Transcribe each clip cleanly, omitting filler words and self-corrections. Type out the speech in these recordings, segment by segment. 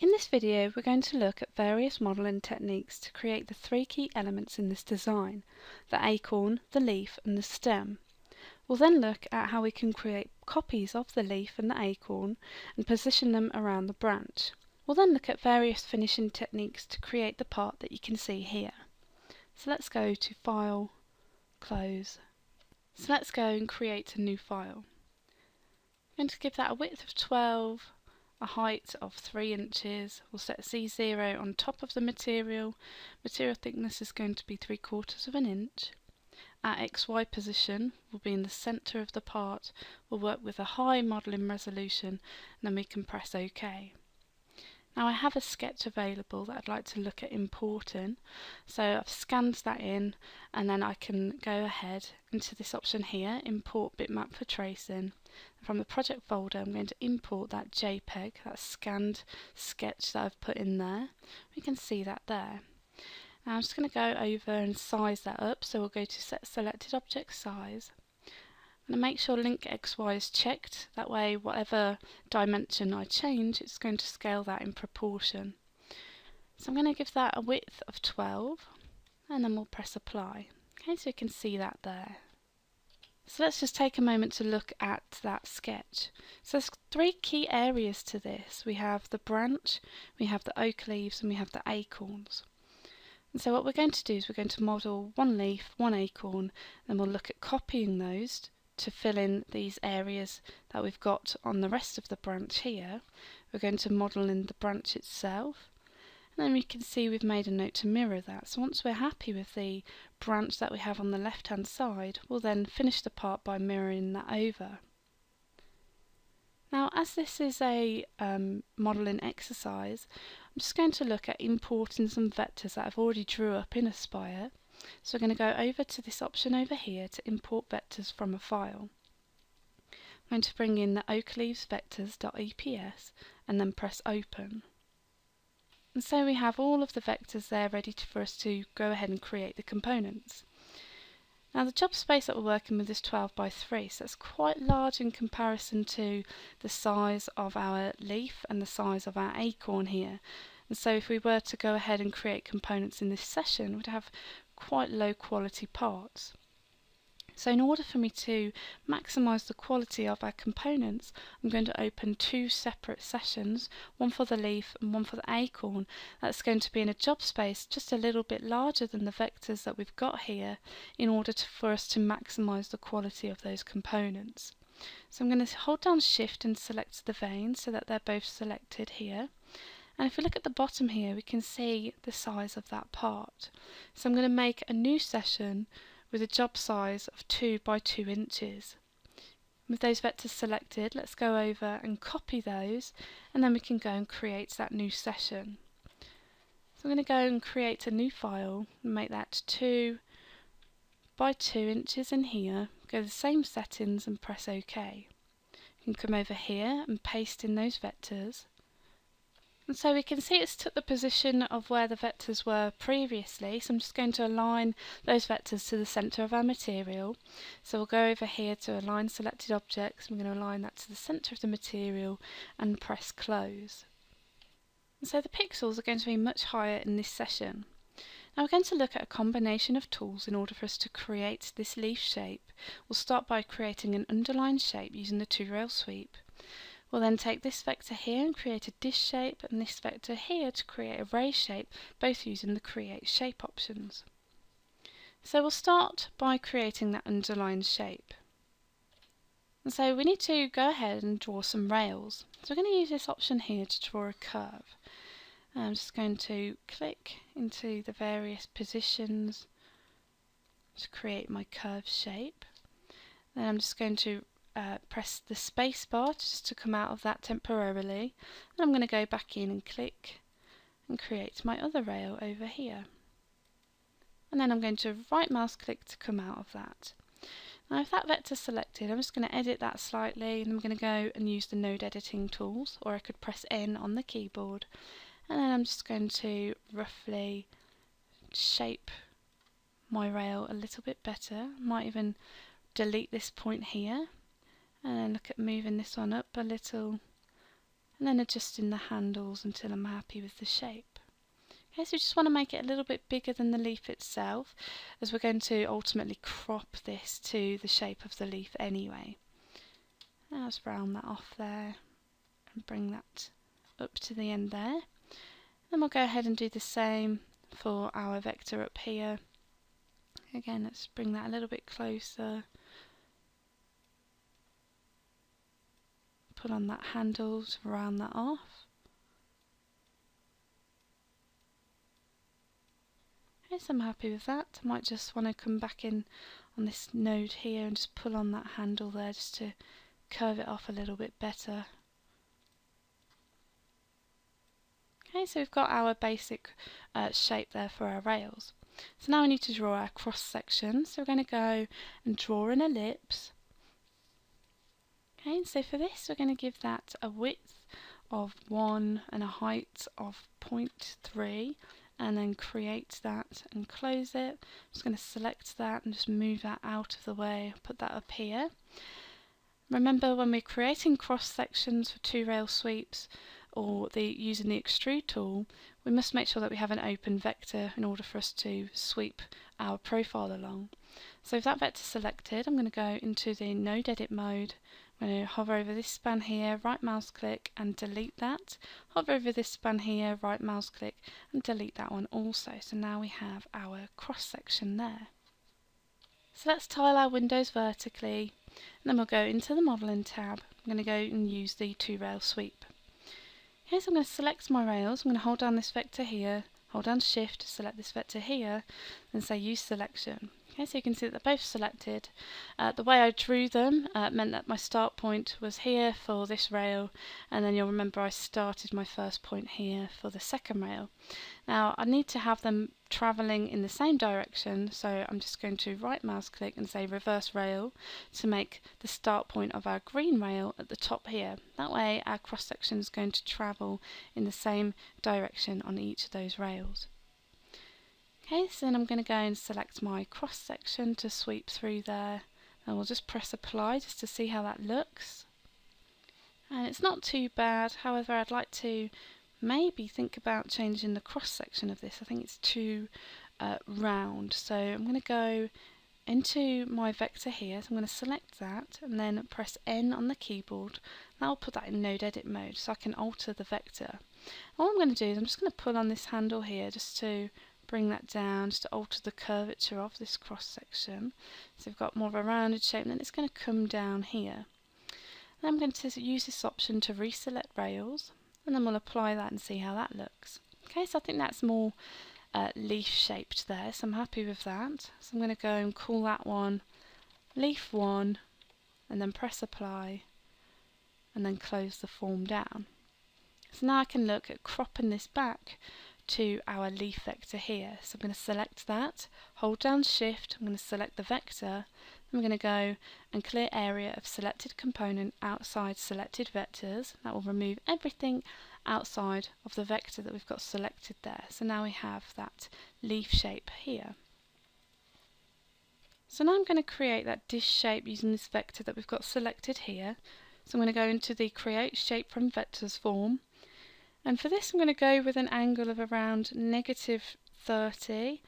In this video, we're going to look at various modelling techniques to create the three key elements in this design: the acorn, the leaf and the stem. We'll then look at how we can create copies of the leaf and the acorn and position them around the branch. We'll then look at various finishing techniques to create the part that you can see here. So let's go to File, Close. So let's go and create a new file. I'm going to give that a width of 12, a height of 3 inches. We'll set Z0 on top of the material. Material thickness is going to be 3/4 of an inch. Our XY position will be in the centre of the part. We'll work with a high modelling resolution and then we can press OK. Now I have a sketch available that I'd like to look at importing, so I've scanned that in and then I can go ahead into this option here, Import Bitmap for Tracing. From the project folder I'm going to import that JPEG, that scanned sketch that I've put in there. We can see that there. Now I'm just going to go over and size that up, so we'll go to Set Selected Object Size. And make sure Link XY is checked, that way whatever dimension I change it's going to scale that in proportion. So I'm going to give that a width of 12 and then we'll press Apply. Okay, so you can see that there. So let's just take a moment to look at that sketch. So there's three key areas to this. We have the branch, we have the oak leaves and we have the acorns. And so what we're going to do is we're going to model one leaf, one acorn, and we'll look at copying those to fill in these areas that we've got on the rest of the branch here. We're going to model in the branch itself, and then we can see we've made a note to mirror that. So once we're happy with the branch that we have on the left hand side, we'll then finish the part by mirroring that over. Now as this is a modelling exercise, I'm just going to look at importing some vectors that I've already drew up in Aspire. So we're going to go over to this option over here to import vectors from a file. I'm going to bring in the oak leaves vectors.eps and then press open. And so we have all of the vectors there ready for us to go ahead and create the components. Now the job space that we're working with is 12 by 3, so that's quite large in comparison to the size of our leaf and the size of our acorn here. And so if we were to go ahead and create components in this session, we'd have quite low quality parts. So in order for me to maximise the quality of our components, I'm going to open two separate sessions, one for the leaf and one for the acorn. That's going to be in a job space just a little bit larger than the vectors that we've got here in order for us to maximise the quality of those components. So I'm going to hold down Shift and select the veins so that they're both selected here. And if we look at the bottom here, we can see the size of that part. So I'm going to make a new session with a job size of 2 by 2 inches. With those vectors selected, let's go over and copy those, and then we can go and create that new session. So I'm going to go and create a new file and make that 2 by 2 inches in here, go to the same settings and press OK. You can come over here and paste in those vectors. And so we can see it's took the position of where the vectors were previously, so I'm just going to align those vectors to the centre of our material. So we'll go over here to Align Selected Objects, we're going to align that to the centre of the material and press Close. And so the pixels are going to be much higher in this session. Now we're going to look at a combination of tools in order for us to create this leaf shape. We'll start by creating an underlined shape using the 2-rail sweep. We'll then take this vector here and create a dish shape, and this vector here to create a ray shape, both using the Create Shape options. So we'll start by creating that underlined shape. And so we need to go ahead and draw some rails. So we're going to use this option here to draw a curve. I'm just going to click into the various positions to create my curve shape. Then I'm just going to press the space bar just to come out of that temporarily, and I'm going to go back in and click and create my other rail over here, and then I'm going to right mouse click to come out of that. Now if that vector is selected, I'm just going to edit that slightly, and I'm going to go and use the node editing tools, or I could press N on the keyboard, and then I'm just going to roughly shape my rail a little bit better. Might even delete this point here and then look at moving this one up a little and then adjusting the handles until I'm happy with the shape. Okay, so we just want to make it a little bit bigger than the leaf itself, as we're going to ultimately crop this to the shape of the leaf anyway. Now let's round that off there and bring that up to the end there. Then we'll go ahead and do the same for our vector up here. Again, let's bring that a little bit closer. Put on that handle to round that off. Okay, so I'm happy with that. I might just want to come back in on this node here and just pull on that handle there just to curve it off a little bit better. Okay, so we've got our basic shape there for our rails. So now we need to draw our cross section. So we're going to go and draw an ellipse. Okay, and so for this we're going to give that a width of 1 and a height of 0.3, and then create that and close it. I'm just going to select that and just move that out of the way, put that up here. Remember, when we're creating cross sections for 2-rail sweeps or using the extrude tool, we must make sure that we have an open vector in order for us to sweep our profile along. So with that vector selected, I'm going to go into the node edit mode. I'm going to hover over this span here, right mouse click and delete that. Hover over this span here, right mouse click and delete that one also. So now we have our cross section there. So let's tile our windows vertically, and then we'll go into the modelling tab. I'm going to go and use the 2-rail sweep. Okay, so I'm going to select my rails. I'm going to hold down this vector here, hold down shift to select this vector here, and say use selection. Okay, so you can see that they're both selected. The way I drew them meant that my start point was here for this rail, and then you'll remember I started my first point here for the second rail. Now I need to have them travelling in the same direction, so I'm just going to right mouse click and say reverse rail to make the start point of our green rail at the top here. That way our cross section is going to travel in the same direction on each of those rails. Okay, so then I'm going to go and select my cross section to sweep through there, and we'll just press apply just to see how that looks. And it's not too bad, however I'd like to maybe think about changing the cross section of this. I think it's too round, so I'm going to go into my vector here, so I'm going to select that and then press N on the keyboard. That will put that in node edit mode so I can alter the vector. All I'm going to do is I'm just going to pull on this handle here just to bring that down, just to alter the curvature of this cross section. So we've got more of a rounded shape, and then it's going to come down here. Then I'm going to use this option to reselect rails, and then we'll apply that and see how that looks. Okay, so I think that's more leaf shaped there, so I'm happy with that. So I'm going to go and call that one leaf 1, and then press apply, and then close the form down. So now I can look at cropping this back to our leaf vector here. So I'm going to select that, hold down shift, I'm going to select the vector, I'm going to go and clear area of selected component outside selected vectors. That will remove everything outside of the vector that we've got selected there. So now we have that leaf shape here. So now I'm going to create that dish shape using this vector that we've got selected here. So I'm going to go into the create shape from vectors form. And for this I'm going to go with an angle of around -30,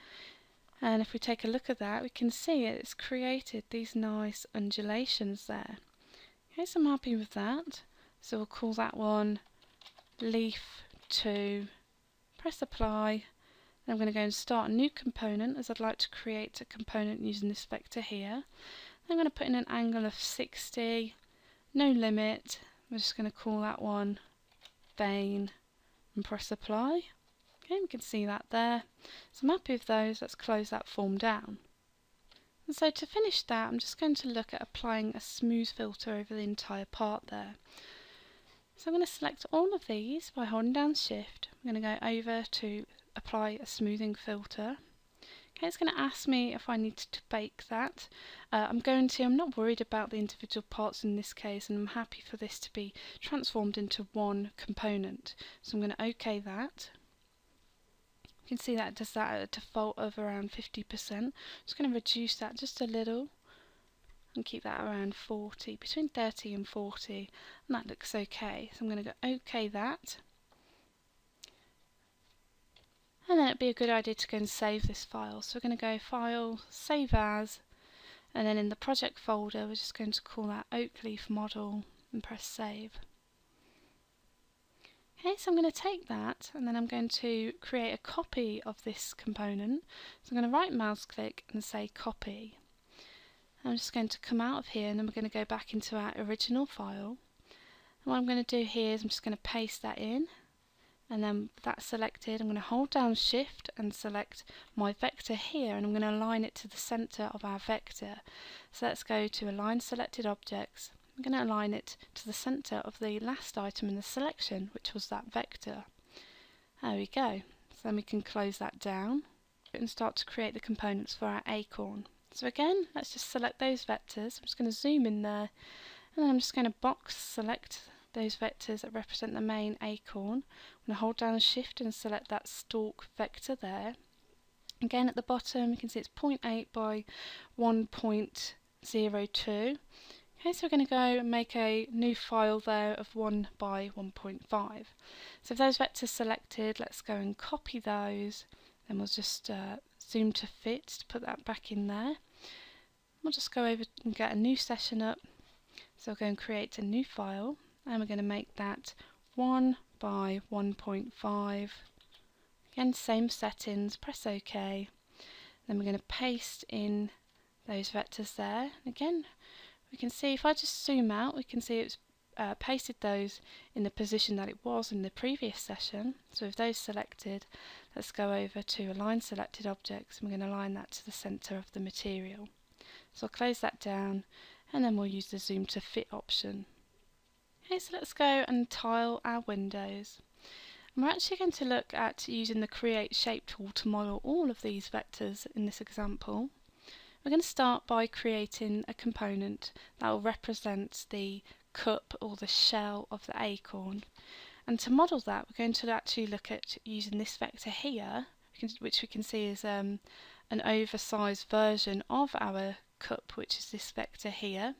and if we take a look at that we can see it's created these nice undulations there. Okay, so I'm happy with that. So we'll call that one leaf 2, press apply, then I'm going to go and start a new component as I'd like to create a component using this vector here. I'm going to put in an angle of 60, no limit, we're just going to call that one vein, and press apply. Okay, we can see that there. So I'm happy with those. Let's close that form down. And so to finish that, I'm just going to look at applying a smooth filter over the entire part there. So I'm going to select all of these by holding down shift. I'm going to go over to apply a smoothing filter. Okay, it's going to ask me if I need to bake that. I'm not worried about the individual parts in this case, and I'm happy for this to be transformed into one component. So I'm going to OK that. You can see that it does that at a default of around 50%. I'm just going to reduce that just a little, and keep that around 40, between 30 and 40, and that looks okay. So I'm going to go OK that. And then it'd be a good idea to go and save this file. So we're going to go File, Save As, and then in the project folder we're just going to call that Oak Leaf Model and press Save. Okay, so I'm going to take that and then I'm going to create a copy of this component. So I'm going to right mouse click and say Copy. I'm just going to come out of here and then we're going to go back into our original file. And what I'm going to do here is I'm just going to paste that in, and then that's selected. I'm going to hold down Shift and select my vector here, and I'm going to align it to the center of our vector. So let's go to Align Selected Objects. I'm going to align it to the center of the last item in the selection, which was that vector. There we go. So then we can close that down and start to create the components for our acorn. So again, let's just select those vectors. I'm just going to zoom in there, and then I'm just going to box select those vectors that represent the main acorn. I'm going to hold down Shift and select that stalk vector there. Again, at the bottom you can see it's 0.8 by 1.02. Okay, so we're going to go and make a new file there of 1 by 1.5. So if those vectors selected, let's go and copy those. Then we'll just zoom to fit to put that back in there. We'll just go over and get a new session up. So we'll go and create a new file, and we're going to make that 1 by 1.5. Again, same settings, press OK. Then we're going to paste in those vectors there. Again, we can see if I just zoom out, we can see it's pasted those in the position that it was in the previous session. So with those selected, let's go over to Align Selected Objects, and we're going to align that to the center of the material. So I'll close that down, and then we'll use the Zoom to Fit option. Okay, so let's go and tile our windows. And we're actually going to look at using the Create Shape tool to model all of these vectors in this example. We're going to start by creating a component that will represent the cup or the shell of the acorn. And to model that, we're going to actually look at using this vector here, which we can see is an oversized version of our cup, which is this vector here.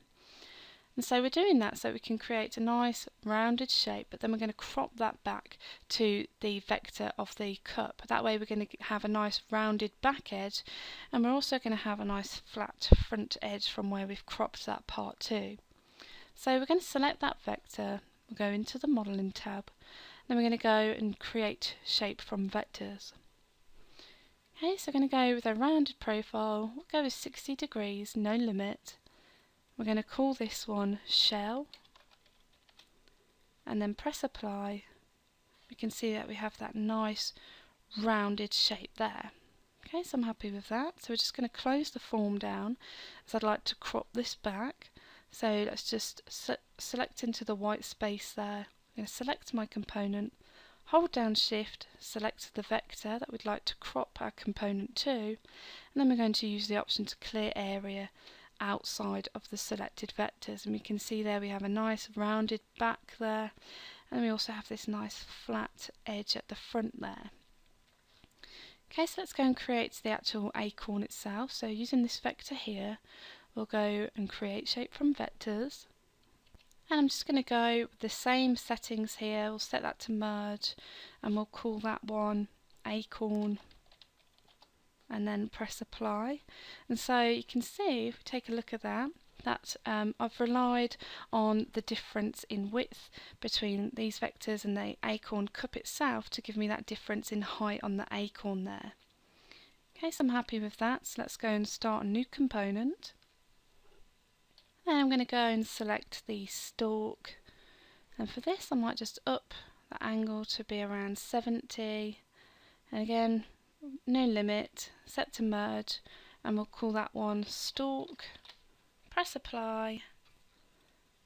And so we're doing that so we can create a nice rounded shape, but then we're going to crop that back to the vector of the cup. That way we're going to have a nice rounded back edge, and we're also going to have a nice flat front edge from where we've cropped that part too. So we're going to select that vector, we'll go into the Modeling tab, then we're going to go and create shape from vectors. Okay, so we're going to go with a rounded profile, we'll go with 60 degrees, no limit. We're going to call this one Shell, and then press Apply. We can see that we have that nice rounded shape there. Okay, so I'm happy with that. So we're just going to close the form down, as I'd like to crop this back. So let's just select into the white space there. I'm going to select my component, hold down Shift, select the vector that we'd like to crop our component to, and then we're going to use the option to clear area outside of the selected vectors, and we can see there we have a nice rounded back there, and we also have this nice flat edge at the front there. Okay, so let's go and create the actual acorn itself. So using this vector here, we'll go and create shape from vectors, and I'm just going to go with the same settings here. We'll set that to merge, and we'll call that one acorn, and then press Apply. And so you can see, if we take a look at that, I've relied on the difference in width between these vectors and the acorn cup itself to give me that difference in height on the acorn there. Okay, so I'm happy with that, so let's go and start a new component. Then I'm going to go and select the stalk, and for this I might just up the angle to be around 70, and again, no limit, set to merge, and we'll call that one Stalk, press Apply,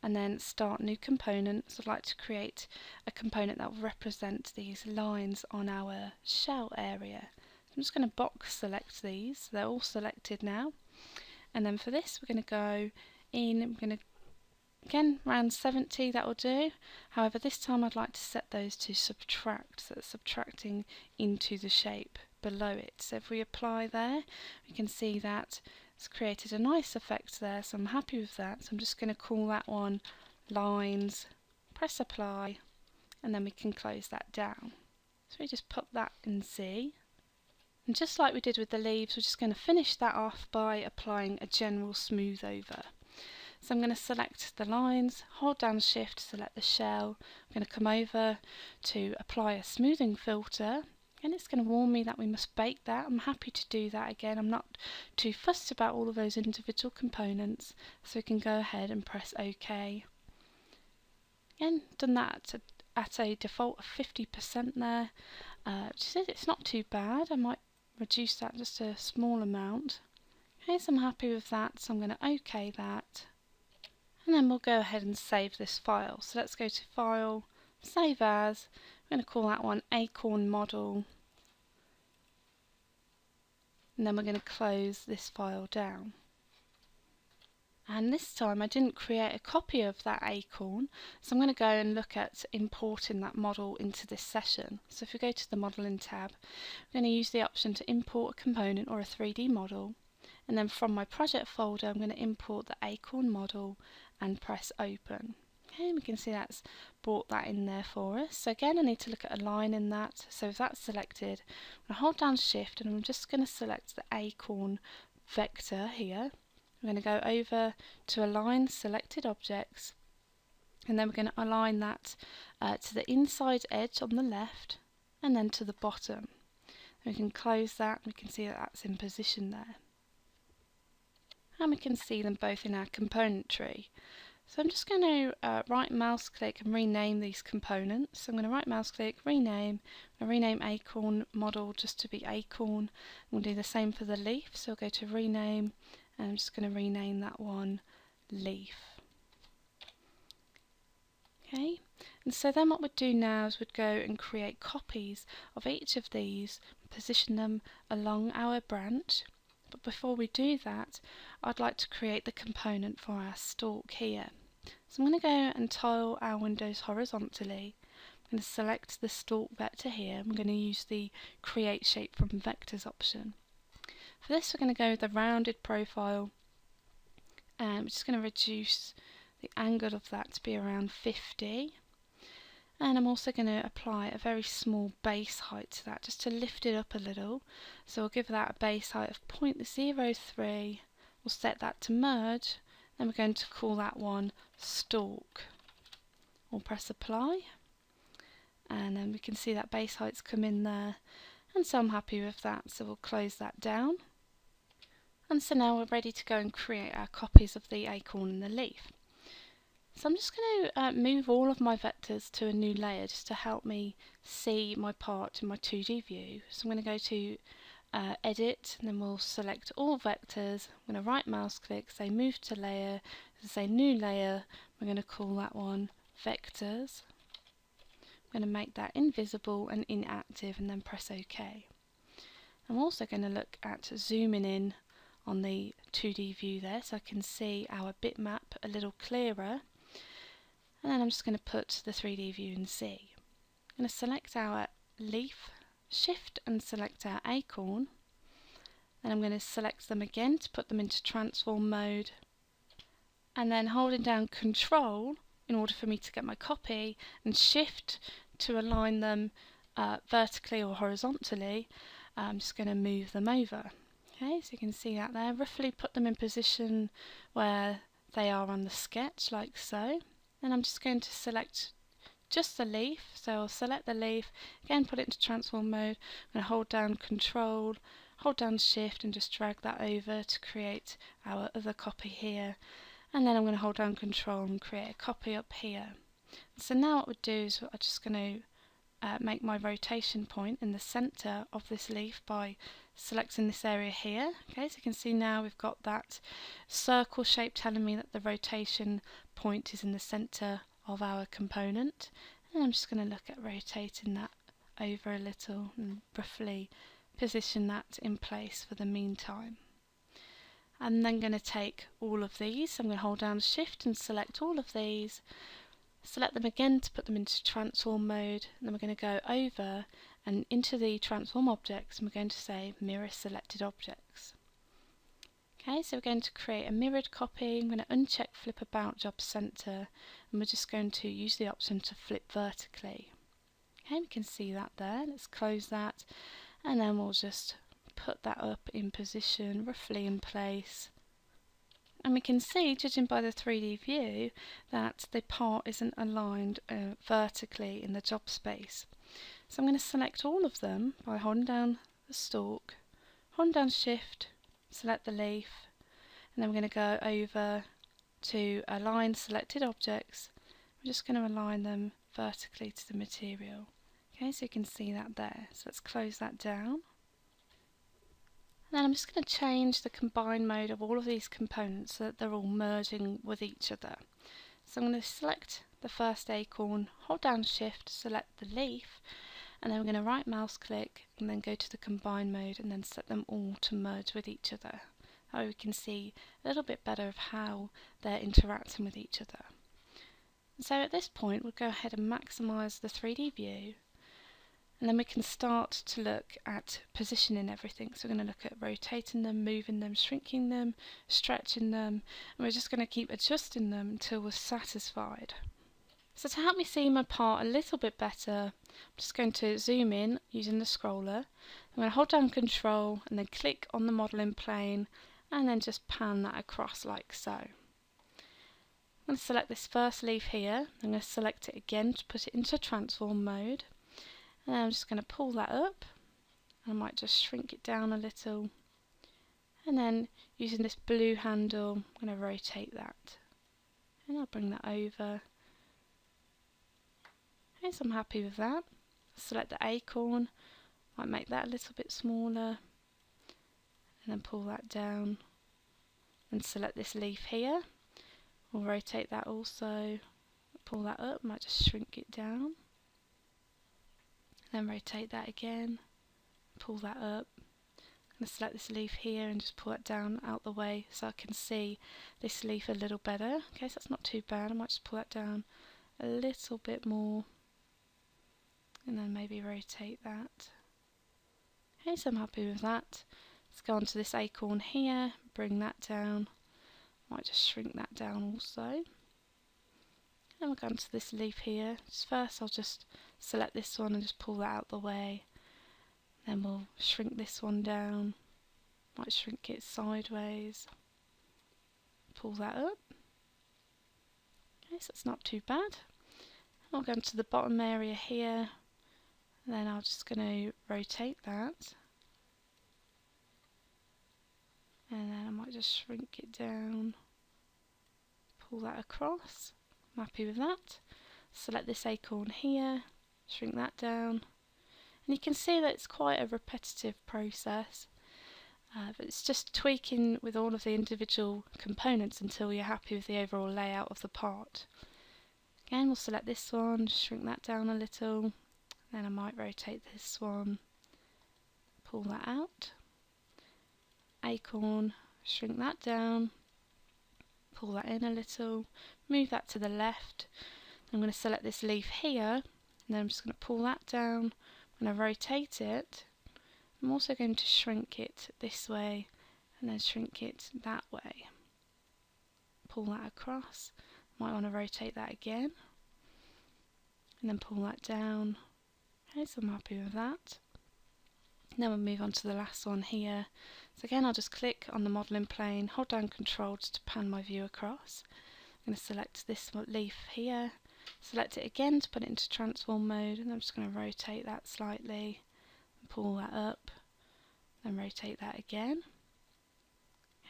and then start new component. So I'd like to create a component that will represent these lines on our shell area. I'm just going to box select these, so they're all selected now, and then for this we're going to go in, we're going to again around 70, that will do. However, this time I'd like to set those to subtract, so it's subtracting into the shape below it. So if we apply there, we can see that It's created a nice effect there, so I'm happy with that. So I'm just going to call that one lines, press apply, and then we can close that down. So we just pop that in Z. And just like we did with the leaves, we're just going to finish that off by applying a general smooth over. So I'm going to select the lines, hold down Shift, select the shell. I'm going to come over to apply a smoothing filter, and it's going to warn me that we must bake that. I'm happy to do that again. I'm not too fussed about all of those individual components, so we can go ahead and press OK. Again, done that at a default of 50% there. It's not too bad. I might reduce that just a small amount. Okay, so I'm happy with that, so I'm going to OK that. And then we'll go ahead and save this file. So let's go to File, Save As. I'm going to call that one Acorn Model. And then we're going to close this file down. And this time I didn't create a copy of that acorn, so I'm going to go and look at importing that model into this session. So if we go to the Modeling tab, I'm going to use the option to import a component or a 3D model. And then from my project folder, I'm going to import the acorn model and press open. Okay, we can see that's brought that in there for us. So again, I need to look at a line in that. So if that's selected, I'm going to hold down Shift and I'm just going to select the acorn vector here. I'm going to go over to Align Selected Objects, and then we're going to align that to the inside edge on the left and then to the bottom. We can close that, and we can see that that's in position there. And we can see them both in our component tree. So I'm just going to right mouse click and rename these components. So I'm going to right mouse click, rename. I'm going to rename acorn model just to be acorn. I'm going to do the same for the leaf, so I'll go to rename, and I'm just going to rename that one leaf. Okay, and so then what we'd do now is we'd go and create copies of each of these, position them along our branch. But before we do that, I'd like to create the component for our stalk here. So I'm going to go and tile our windows horizontally. I'm going to select the stalk vector here. I'm going to use the Create Shape from Vectors option. For this, we're going to go with the rounded profile, and we're just going to reduce the angle of that to be around 50. And I'm also going to apply a very small base height to that, just to lift it up a little. So we'll give that a base height of 0.03. We'll set that to merge, and we're going to call that one stalk. We'll press apply, and then we can see that base height's come in there, and so I'm happy with that, so we'll close that down. And so now we're ready to go and create our copies of the acorn and the leaf. So I'm just going to move all of my vectors to a new layer just to help me see my part in my 2D view. So I'm going to go to Edit, and then we'll select all vectors. I'm going to right mouse click, say Move to Layer, say New Layer. We're going to call that one Vectors. I'm going to make that invisible and inactive, and then press OK. I'm also going to look at zooming in on the 2D view there, so I can see our bitmap a little clearer. And then I'm just going to put the 3D view in C. I'm going to select our leaf, Shift and select our acorn. Then I'm going to select them again to put them into transform mode. And then holding down Control in order for me to get my copy, and Shift to align them vertically or horizontally, I'm just going to move them over. Okay, so you can see that there. Roughly put them in position where they are on the sketch, like so. Then I'm just going to select just the leaf, so I'll select the leaf, again put it into transform mode. I'm going to hold down Control, hold down Shift, and just drag that over to create our other copy here. And then I'm going to hold down Control and create a copy up here. So now what we'll do is I'm just going to make my rotation point in the centre of this leaf by selecting this area here. Okay, so you can see now we've got that circle shape telling me that the rotation point is in the centre of our component. And I'm just going to look at rotating that over a little and roughly position that in place for the meantime. I'm then going to take all of these, so I'm going to hold down Shift and select all of these, select them again to put them into transform mode, and then we're going to go over and into the transform objects, and we're going to say mirror selected objects. Okay, so we're going to create a mirrored copy. I'm going to uncheck flip about job center, and we're just going to use the option to flip vertically. Okay, we can see that there. Let's close that, and then we'll just put that up in position, roughly in place. And we can see, judging by the 3D view, that the part isn't aligned vertically in the job space. So I'm going to select all of them by holding down the stalk, holding down Shift, select the leaf, and then we're going to go over to Align Selected Objects. We're just going to align them vertically to the material. Okay, so you can see that there. So let's close that down. And then I'm just going to change the combine mode of all of these components so that they're all merging with each other. So I'm going to select the first acorn, hold down Shift, select the leaf, and then we're going to right mouse click and then go to the combine mode and then set them all to merge with each other. That way we can see a little bit better of how they're interacting with each other. So at this point we'll go ahead and maximise the 3D view, and then we can start to look at positioning everything. So we're going to look at rotating them, moving them, shrinking them, stretching them, and we're just going to keep adjusting them until we're satisfied. So to help me see my part a little bit better, I'm just going to zoom in using the scroller. I'm going to hold down Control and then click on the modelling plane and then just pan that across like so. I'm going to select this first leaf here. I'm going to select it again to put it into transform mode. And then I'm just going to pull that up. I might just shrink it down a little. And then using this blue handle, I'm going to rotate that. And I'll bring that over. Okay, so I'm happy with that. Select the acorn, might make that a little bit smaller. And then pull that down. And select this leaf here. We'll rotate that also. Pull that up, might just shrink it down. Then rotate that again, pull that up. I'm going to select this leaf here and just pull it down out the way so I can see this leaf a little better. Okay, so that's not too bad. I might just pull that down a little bit more and then maybe rotate that. Okay, so I'm happy with that. Let's go on to this acorn here, bring that down. Might just shrink that down also. And we'll go on to this leaf here. Just first I'll just select this one and just pull that out the way. Then we'll shrink this one down. Might shrink it sideways. Pull that up. Okay, so it's not too bad. I'll go into the bottom area here. And then I'm just going to rotate that. And then I might just shrink it down. Pull that across. I'm happy with that. Select this acorn here, shrink that down, and you can see that it's quite a repetitive process, but it's just tweaking with all of the individual components until you're happy with the overall layout of the part. Again, we'll select this one, shrink that down a little, then I might rotate this one, pull that out, acorn, shrink that down, pull that in a little, move that to the left. I'm going to select this leaf here, and then I'm just going to pull that down. I'm going to rotate it. I'm also going to shrink it this way, and then shrink it that way. Pull that across. Might want to rotate that again, and then pull that down. Okay, so I'm happy with that. Then we'll move on to the last one here. So again, I'll just click on the modelling plane, hold down Control just to pan my view across. I'm going to select this leaf here, select it again to put it into transform mode, and I'm just going to rotate that slightly, and pull that up, then rotate that again.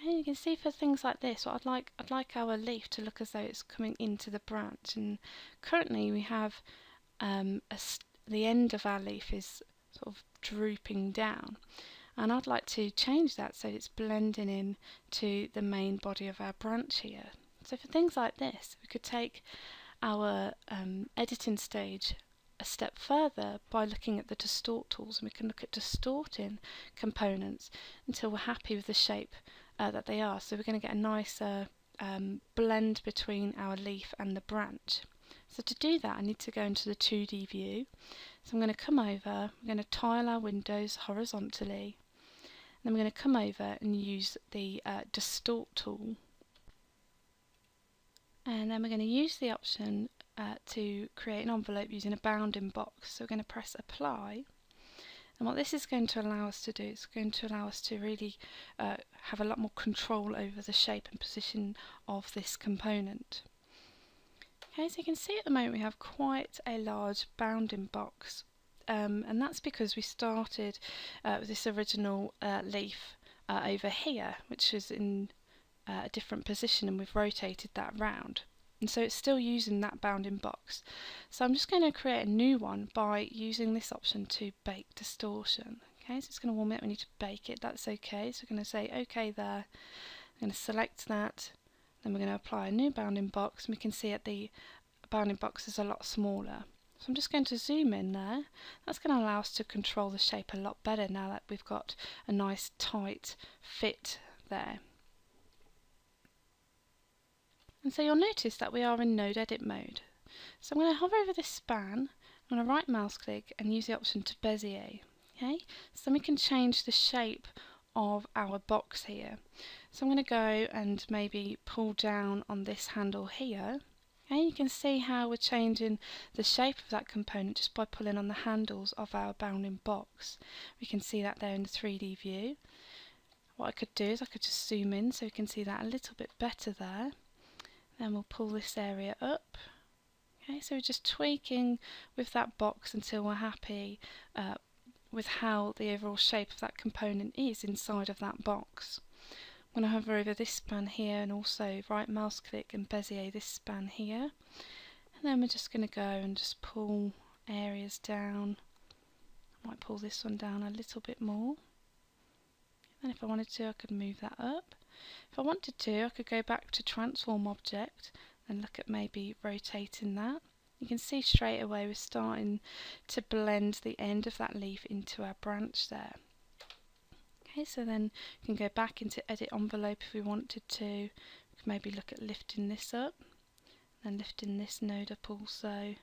And you can see for things like this, what I'd like our leaf to look as though it's coming into the branch. And currently we have the end of our leaf is sort of drooping down, and I'd like to change that so it's blending in to the main body of our branch here. So for things like this, we could take our editing stage a step further by looking at the distort tools, and we can look at distorting components until we're happy with the shape that they are. So we're going to get a nicer blend between our leaf and the branch. So to do that, I need to go into the 2D view. So I'm going to come over, I'm going to tile our windows horizontally, Then we're going to come over and use the distort tool. And then we're going to use the option to create an envelope using a bounding box. So we're going to press apply. And what this is going to allow us to do, is going to allow us to really have a lot more control over the shape and position of this component. Okay, so you can see at the moment we have quite a large bounding box, and that's because we started with this original leaf over here, which is in a different position, and we've rotated that round. And so it's still using that bounding box. So I'm just going to create a new one by using this option to bake distortion. Okay, so it's going to warm it, we need to bake it, that's okay. So we're going to say OK there, I'm going to select that, then we're going to apply a new bounding box, and we can see that the bounding box is a lot smaller. So I'm just going to zoom in there. That's going to allow us to control the shape a lot better now that we've got a nice tight fit there. And so you'll notice that we are in node edit mode. So I'm going to hover over this span, I'm going to right mouse click and use the option to Bezier. Okay, so then we can change the shape of our box here. So I'm going to go and maybe pull down on this handle here. Okay, you can see how we're changing the shape of that component just by pulling on the handles of our bounding box. We can see that there in the 3D view. What I could do is I could just zoom in so we can see that a little bit better there. Then we'll pull this area up. Okay, so we're just tweaking with that box until we're happy with how the overall shape of that component is inside of that box. I'm going to hover over this span here and also right mouse click and Bezier this span here. And then we're just going to go and just pull areas down. I might pull this one down a little bit more. And if I wanted to, I could move that up. If I wanted to, I could go back to transform object and look at maybe rotating that. You can see straight away we're starting to blend the end of that leaf into our branch there. Okay, so then we can go back into edit envelope if we wanted to. We could maybe look at lifting this up, then lifting this node up also.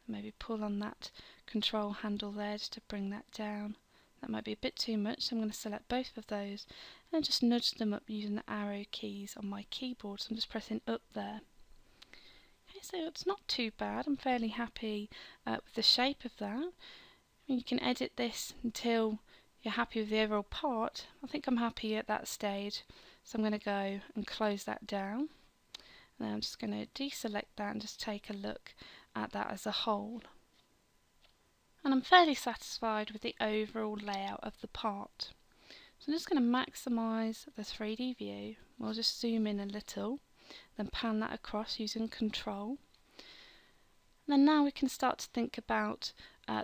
Maybe pull on that control handle there just to bring that down. That might be a bit too much, so I'm going to select both of those and just nudge them up using the arrow keys on my keyboard. So I'm just pressing up there. Okay, so it's not too bad. I'm fairly happy with the shape of that. You can edit this until you're happy with the overall part. I think I'm happy at that stage, so I'm going to go and close that down. And then I'm just going to deselect that and just take a look at that as a whole. And I'm fairly satisfied with the overall layout of the part. So I'm just going to maximise the 3D view. We'll just zoom in a little, then pan that across using control. And then now we can start to think about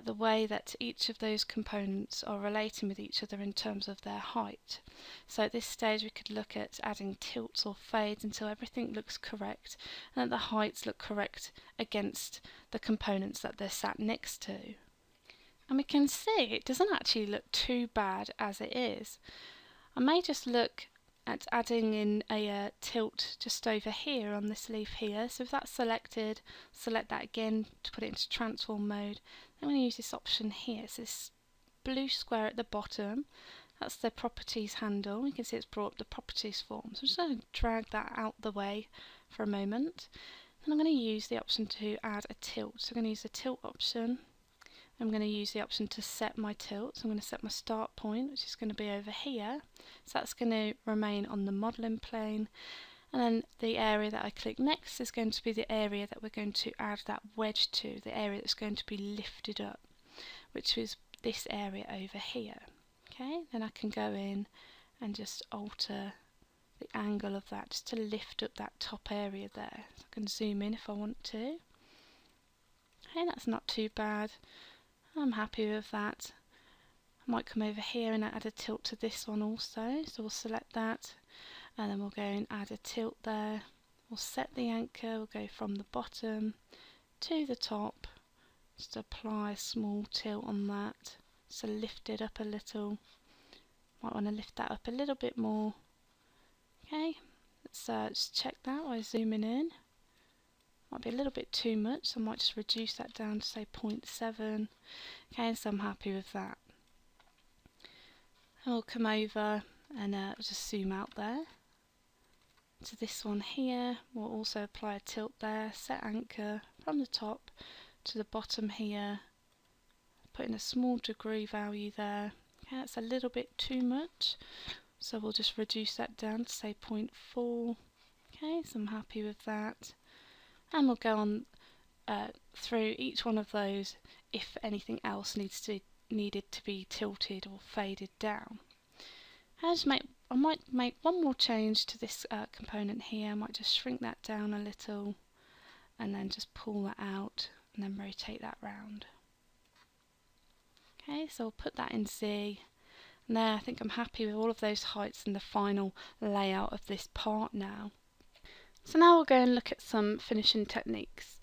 the way that each of those components are relating with each other in terms of their height. So at this stage we could look at adding tilts or fades until everything looks correct and that the heights look correct against the components that they're sat next to. And we can see it doesn't actually look too bad as it is. I may just look at adding in a tilt just over here on this leaf here. So if that's selected, select that again to put it into transform mode. Then I'm going to use this option here. So this blue square at the bottom, that's the properties handle. You can see it's brought up the properties form. So I'm just going to drag that out the way for a moment. Then I'm going to use the option to add a tilt. So I'm going to use the tilt option. I'm going to use the option to set my tilt. So I'm going to set my start point, which is going to be over here. So that's going to remain on the modelling plane. And then the area that I click next is going to be the area that we're going to add that wedge to, the area that's going to be lifted up, which is this area over here. Okay, then I can go in and just alter the angle of that just to lift up that top area there. So I can zoom in if I want to. Okay, that's not too bad. I'm happy with that. I might come over here and add a tilt to this one also, so we'll select that and then we'll go and add a tilt there. We'll set the anchor, we'll go from the bottom to the top, just apply a small tilt on that, so lift it up a little. Might want to lift that up a little bit more. Okay, let's just check that by zooming in. Might be a little bit too much, so I might just reduce that down to say 0.7. Okay, so I'm happy with that. And we'll come over and just zoom out there to this one here. We'll also apply a tilt there, set anchor from the top to the bottom here, put in a small degree value there. Okay, that's a little bit too much, so we'll just reduce that down to say 0.4. Okay, so I'm happy with that. And we'll go on through each one of those if anything else needed to be tilted or faded down. I might make one more change to this component here. I might just shrink that down a little and then just pull that out and then rotate that round. Okay, so I'll put that in Z, and there I think I'm happy with all of those heights and the final layout of this part now. So now we'll go and look at some finishing techniques.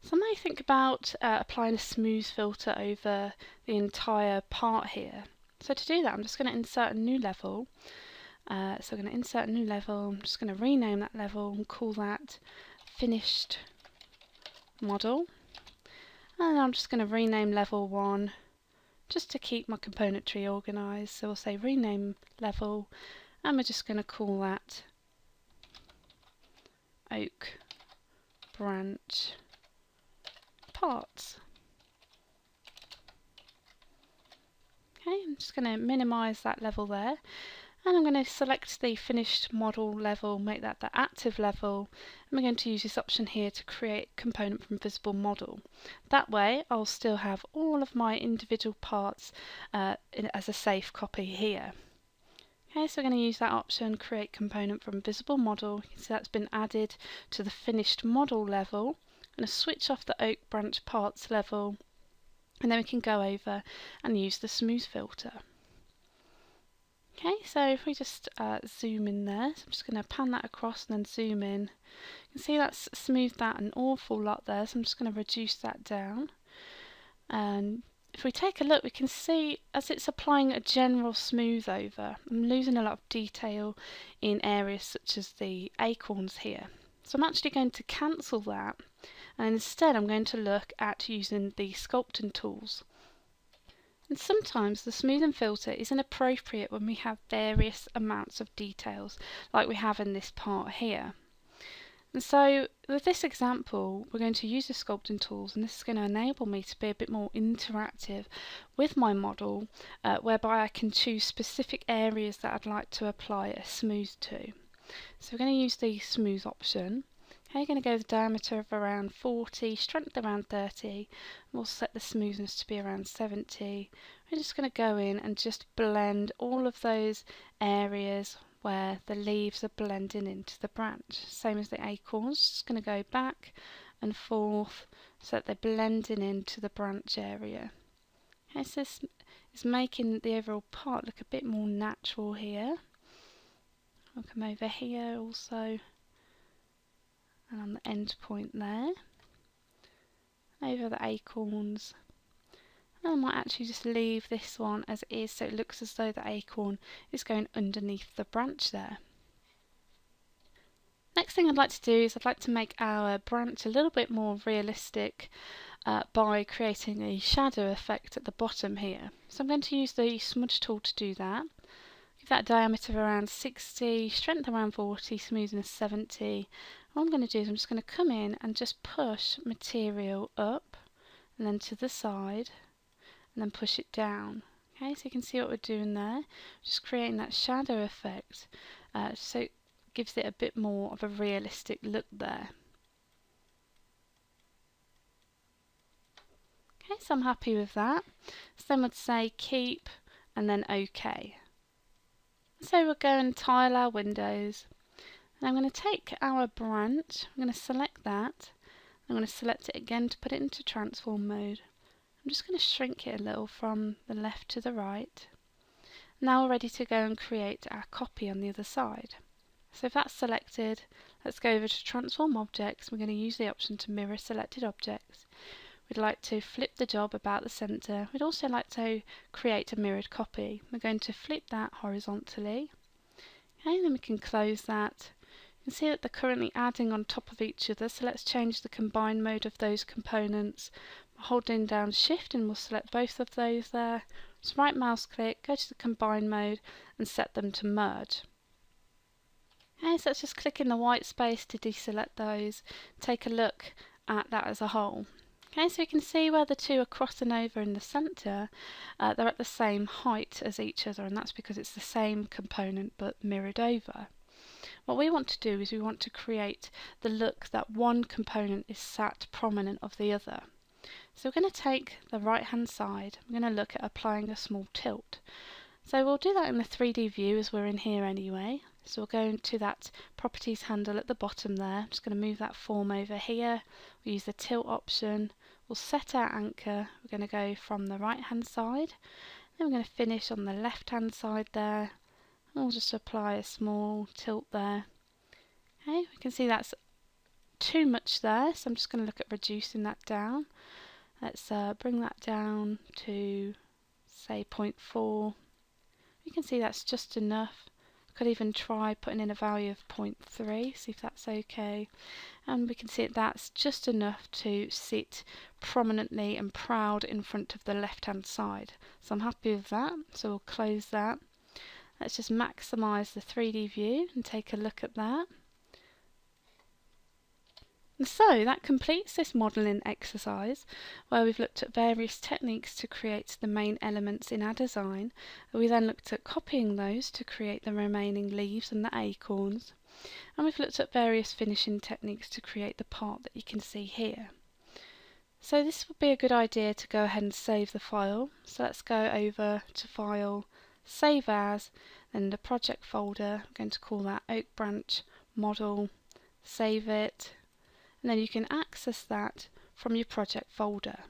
So I may think about applying a smooth filter over the entire part here. So to do that, I'm just going to insert a new level. So I'm going to insert a new level. I'm just going to rename that level and call that Finished Model. And I'm just going to rename level 1 just to keep my component tree organised. So we'll say rename level, and we're just going to call that Oak Branch Parts. Okay, I'm just going to minimise that level there, and I'm going to select the finished model level, make that the active level, and we're going to use this option here to create component from visible model. That way I'll still have all of my individual parts as a safe copy here. Okay, so we're going to use that option, create component from visible model. You can see that's been added to the finished model level. I'm going to switch off the oak branch parts level, and then we can go over and use the smooth filter. Okay, so if we just zoom in there, so I'm just going to pan that across and then zoom in. You can see that's smoothed that an awful lot there, so I'm just going to reduce that down. And if we take a look, we can see as it's applying a general smooth over, I'm losing a lot of detail in areas such as the acorns here. So I'm actually going to cancel that, and instead I'm going to look at using the sculpting tools. And sometimes the smoothing filter isn't appropriate when we have various amounts of details like we have in this part here. And so with this example, we're going to use the sculpting tools, and this is going to enable me to be a bit more interactive with my model, whereby I can choose specific areas that I'd like to apply a smooth to. So we're going to use the smooth option. Okay, you're going to go with a diameter of around 40, strength around 30. We'll set the smoothness to be around 70. We're just going to go in and just blend all of those areas where the leaves are blending into the branch. Same as the acorns, just going to go back and forth so that they're blending into the branch area. Okay, so this is making the overall part look a bit more natural here. I'll come over here also, and on the end point there, over the acorns. And I might actually just leave this one as it is, so it looks as though the acorn is going underneath the branch there. Next thing I'd like to do is I'd like to make our branch a little bit more realistic by creating a shadow effect at the bottom here. So I'm going to use the smudge tool to do that. Give that diameter around 60, strength around 40, smoothness 70. What I'm going to do is I'm just going to come in and just push material up and then to the side and then push it down. Okay, so you can see what we're doing there, just creating that shadow effect, so it gives it a bit more of a realistic look there. Okay, so I'm happy with that. So then we'd say keep and then OK. So we'll go and tile our windows, and I'm going to take our branch, I'm going to select that, I'm going to select it again to put it into transform mode. I'm just going to shrink it a little from the left to the right. Now we're ready to go and create our copy on the other side. So if that's selected, let's go over to transform objects. We're going to use the option to mirror selected objects. We'd like to flip the job about the centre. We'd also like to create a mirrored copy. We're going to flip that horizontally. Okay, then we can close that. You can see that they're currently adding on top of each other, so let's change the combine mode of those components. Holding down shift and we'll select both of those there. So right mouse click, go to the combine mode and set them to merge. Okay, so let's just click in the white space to deselect those, take a look at that as a whole. Okay, so you can see where the two are crossing over in the centre, they're at the same height as each other, and that's because it's the same component but mirrored over. What we want to do is we want to create the look that one component is sat prominent of the other. So we're going to take the right hand side, we're going to look at applying a small tilt. So we'll do that in the 3D view as we're in here anyway. So we'll go into that properties handle at the bottom there. I'm just going to move that form over here. We'll use the tilt option. We'll set our anchor. We're going to go from the right hand side. Then we're going to finish on the left hand side there. And we'll just apply a small tilt there. Okay, we can see that's too much there, so I'm just going to look at reducing that down. Let's bring that down to say 0.4. You can see that's just enough. I could even try putting in a value of 0.3, see if that's okay. And we can see that's just enough to sit prominently and proud in front of the left hand side. So I'm happy with that, so we'll close that. Let's just maximise the 3D view and take a look at that. And so that completes this modelling exercise where we've looked at various techniques to create the main elements in our design. We then looked at copying those to create the remaining leaves and the acorns. And we've looked at various finishing techniques to create the part that you can see here. So this would be a good idea to go ahead and save the file. So let's go over to File, Save As, then the project folder. I'm going to call that Oak Branch Model, save it. And then you can access that from your project folder.